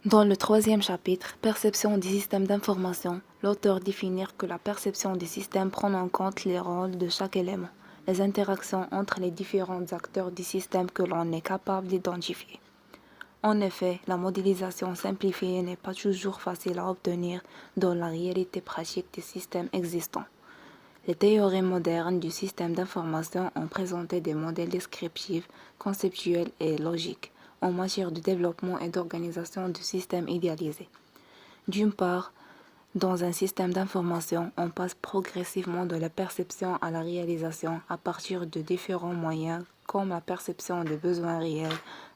Dans le troisième chapitre, Perception des systèmes d'information, l'auteur définit que la perception des systèmes prend en compte les rôles de chaque élément, les interactions entre les différents acteurs du système que l'on est capable d'identifier. En effet, la modélisation simplifiée n'est pas toujours facile à obtenir dans la réalité pratique des systèmes existants. Les théories modernes du système d'information ont présenté des modèles descriptifs, conceptuels et logiques en matière de développement et d'organisation du système idéalisé. D'une part, dans un système d'information, on passe progressivement de la perception à la réalisation à partir de différents moyens comme la perception des besoins réels,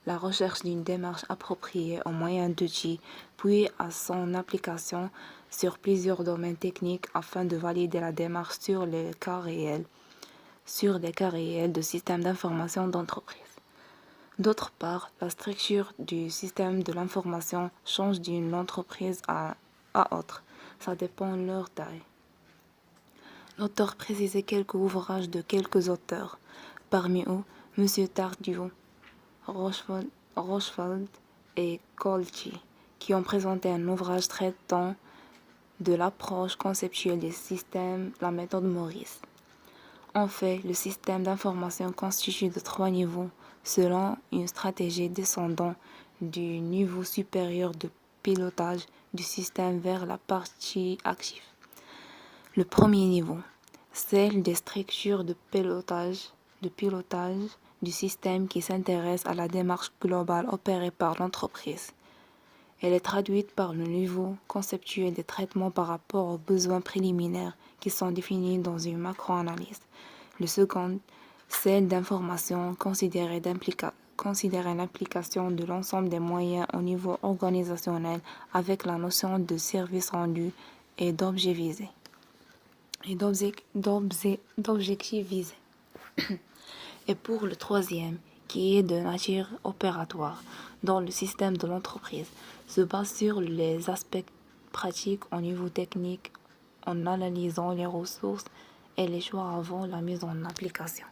la recherche d'une démarche appropriée au moyen d'outils, puis à son application sur plusieurs domaines techniques afin de valider la démarche sur les cas réels de systèmes d'information d'entreprise. D'autre part, la structure du système de l'information change d'une entreprise à autre. Ça dépend de leur taille. L'auteur précisait quelques ouvrages de quelques auteurs, parmi eux M. Tardieu, Rochefeld et Colchi, qui ont présenté un ouvrage traitant de l'approche conceptuelle des systèmes, la méthode Maurice. En fait, le système d'information constitue de 3 niveaux, selon une stratégie descendant du niveau supérieur de pilotage du système vers la partie active. Le premier niveau, celle des structures de pilotage du système qui s'intéresse à la démarche globale opérée par l'entreprise. Elle est traduite par le niveau conceptuel des traitements par rapport aux besoins préliminaires qui sont définis dans une macro-analyse. Le second, celle d'information considérer l'implication de l'ensemble des moyens au niveau organisationnel avec la notion de service rendu et d'objectif visé. Et pour le troisième, qui est de nature opératoire, dans le système de l'entreprise, se base sur les aspects pratiques au niveau technique en analysant les ressources et les choix avant la mise en application.